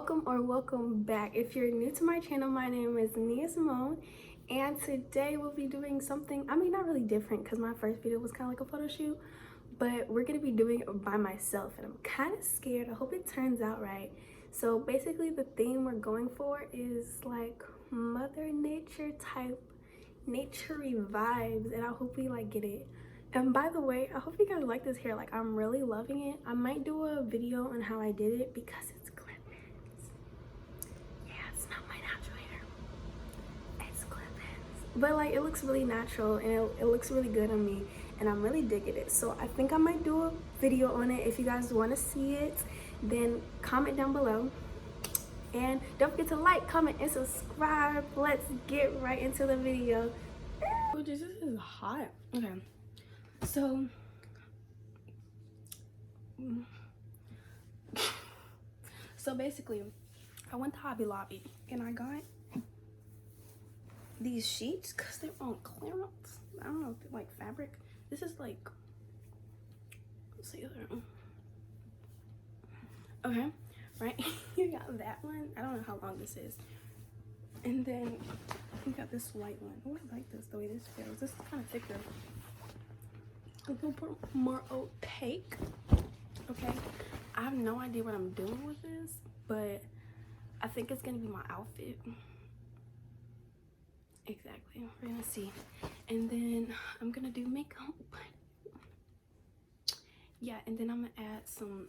welcome or welcome back. If you're new to my channel, my name is Nia-Symone, and today we'll be doing something, not really different because my first video was kind of like a photo shoot, but we're gonna be doing it by myself and I'm kind of scared. I hope it turns out right. So basically the theme we're going for is like Mother Nature type nature-y vibes, and I hope we like get it. And by the way, I hope you guys like this hair. Like, I'm really loving it. I might do a video on how I did it because it's clip-ins. Yeah, it's not my natural hair. It's clip-ins. But like, it looks really natural and it looks really good on me, and I'm really digging it. So I think I might do a video on it. If you guys want to see it, then comment down below. And don't forget to like, comment, and subscribe. Let's get right into the video. Oh, this is hot. Okay. So basically, I went to Hobby Lobby and I got these sheets because they're on clearance. I don't know if they're like fabric. This is like, let's see. Okay, right? You got that one. I don't know how long this is. And then you got this white one. Oh, I like this, the way this feels. This is kind of thicker. A little bit more opaque. Okay, I have no idea what I'm doing with this, but I think it's gonna be my outfit. Exactly, we're gonna see. And then I'm gonna do makeup. Yeah, and then I'm gonna add some.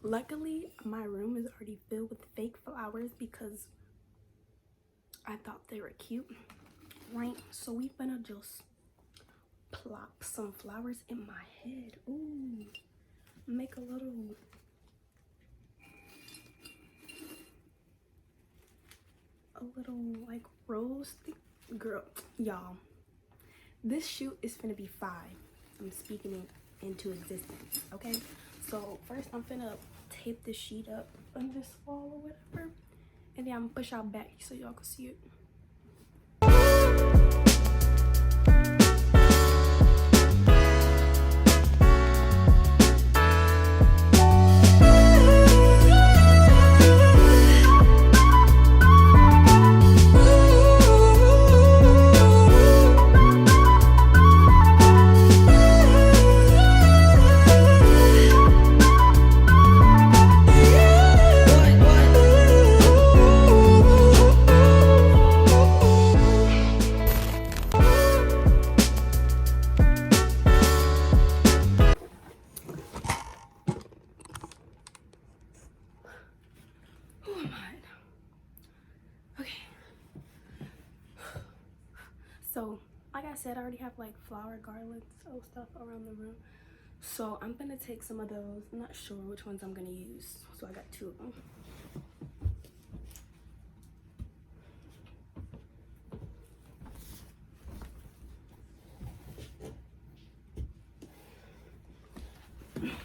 Luckily my room is already filled with fake flowers because I thought they were cute, right? So we gonna just plop some flowers in my head. Ooh, make a little like rose thing. Girl, y'all, this shoot is finna be fire. I'm speaking it into existence. Okay, so first I'm finna tape this sheet up on this wall or whatever, and then I'm gonna push y'all back so y'all can see it. So like I said, I already have like flower garlands and stuff around the room, so I'm gonna take some of those. I'm not sure which ones I'm gonna use, so I got two of them.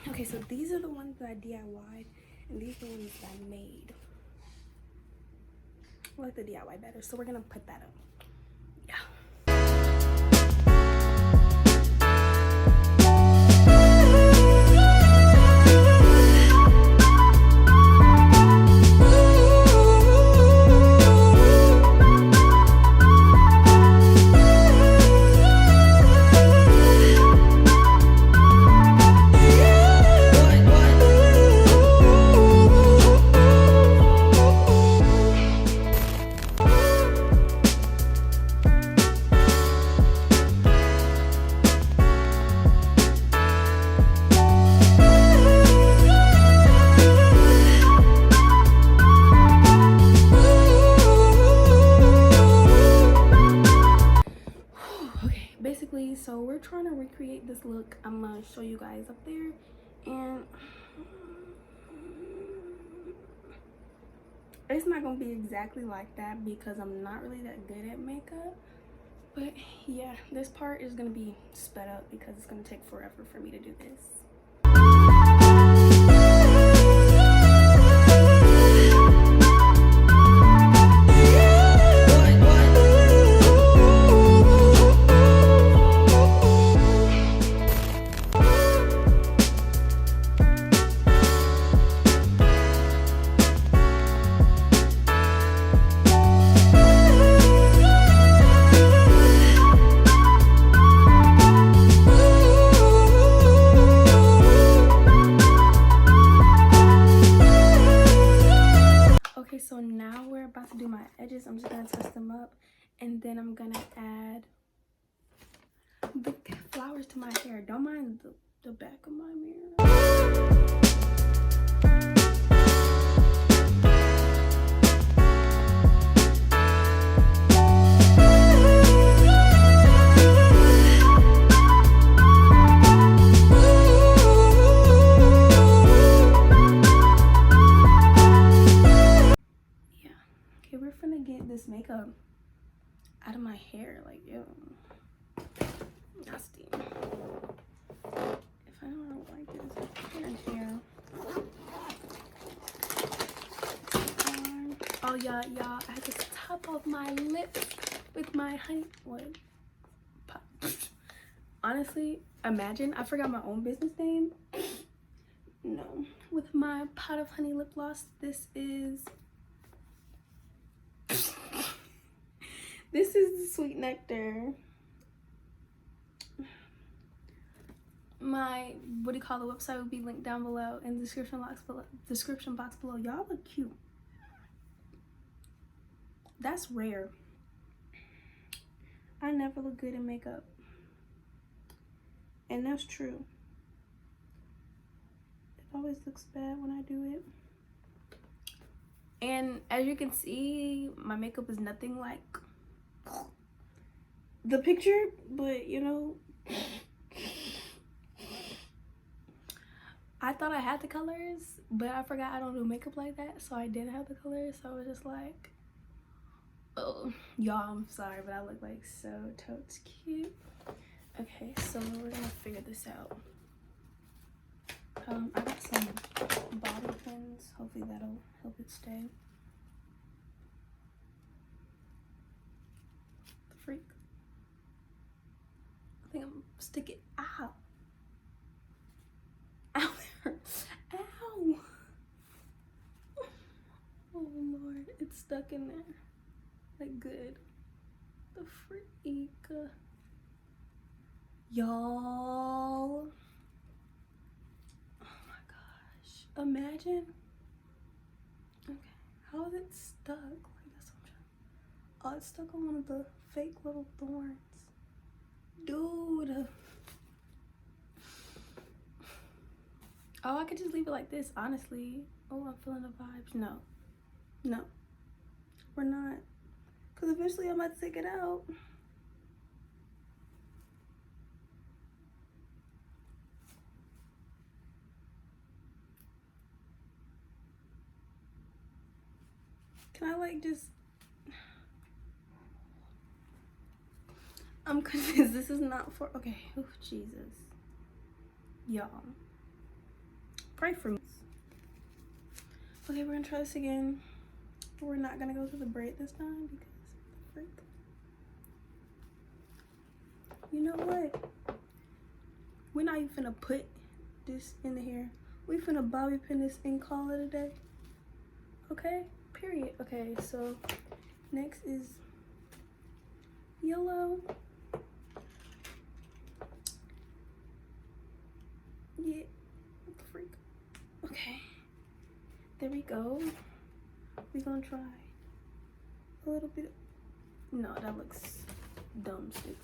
Okay, so these are the ones that I DIY'd, and these are the ones that I made. I like the DIY better, so we're gonna put that up. Yeah. So we're trying to recreate this look. I'm gonna show you guys up there, and it's not gonna be exactly like that because I'm not really that good at makeup. But yeah, this part is gonna be sped up because it's gonna take forever for me to do this. I'm just gonna touch them up, and then I'm gonna add the flowers to my hair. Don't mind the back of my mirror. We're finna get this makeup out of my hair, like, ew, nasty. If I don't like this hair. Oh yeah, y'all, I had to top off my lips with my honey. What? Honestly, imagine I forgot my own business name. No, with my pot of honey lip gloss. This is the Sweet Nectar. My, what do you call the website, will be linked down below in the description box below. Y'all look cute. That's rare. I never look good in makeup. And that's true. It always looks bad when I do it. And as you can see, my makeup is nothing like the picture, but you know, I thought I had the colors, but I forgot I don't do makeup like that, so I didn't have the colors. So I was just like, oh, y'all, I'm sorry, but I look like so totes cute. Okay, so we're gonna figure this out. I got some bobby pins. Hopefully that'll help it stay. The freak. I think I'm gonna stick it out. Ow. Ow. Oh Lord, it's stuck in there. Like good. The freak. Y'all. Imagine. Okay, how is it stuck? Like, that's what I'm trying. Oh, it's stuck on one of the fake little thorns. Dude. Oh, I could just leave it like this, honestly. Oh, I'm feeling the vibes. No. No. We're not. Because eventually I'm about to take it out. Can I like just, I'm convinced this is not for, okay, oh Jesus, y'all, pray for me. Okay, we're gonna try this again. We're not gonna go through the braid this time because freak. You know what, we're not even finna put this in the hair. We finna bobby pin this and call it a day. Okay, period. Okay, so next is yellow. Yeah, what the freak. Okay, there we go. We're gonna try a little bit. No, that looks dumb, stupid.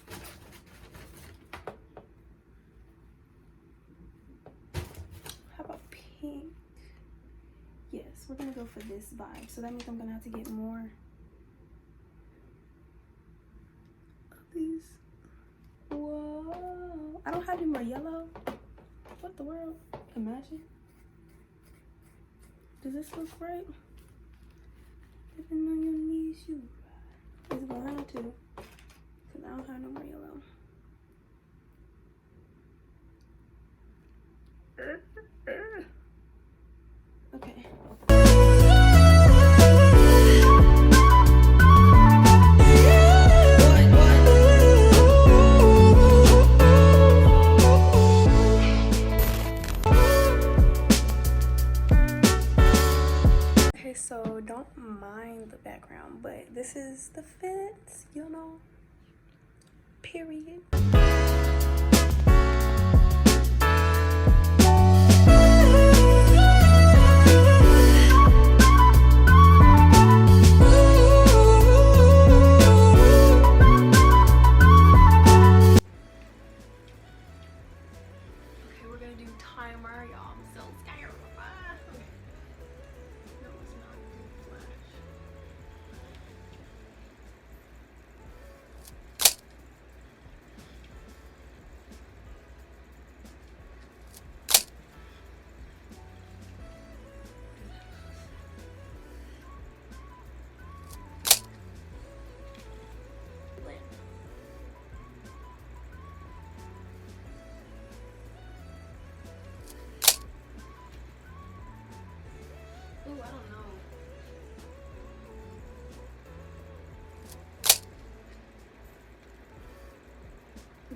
How about pink? Yes, we're gonna go for this vibe. So that means I'm gonna have to get more of these. Whoa, I don't have any more yellow. What the world? Imagine. Does this look right? Living on your knees, you right. It's gonna have to, because I don't have no more yellow. Okay. Okay, so don't mind the background, but this is the fit, you know, period.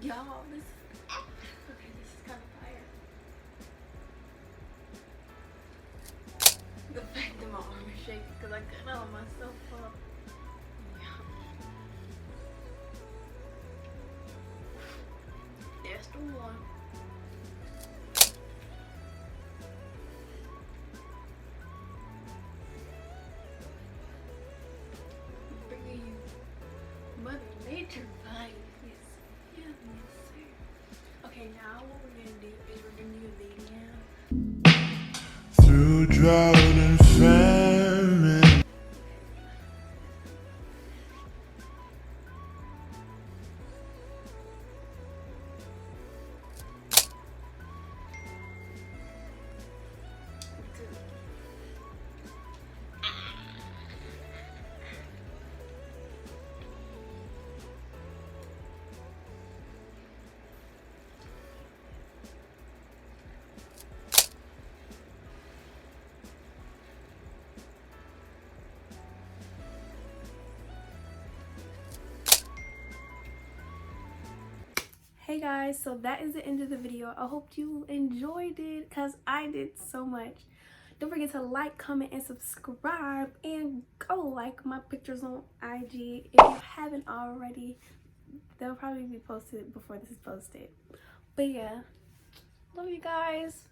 Y'all, this okay, this is kind of fire. The fact that my arm is shaking because I couldn't hold myself up. Yeah. That's the one. Bringing you Mother Nature vibes. Yeah, yes, sir. Okay, now what we're gonna do is we're gonna do a video. Through drought and famine. Hey guys, so that is the end of the video. I hope you enjoyed it because I did so much. Don't forget to like, comment, and subscribe, and go like my pictures on IG if you haven't already. They'll probably be posted before this is posted. But yeah, love you guys.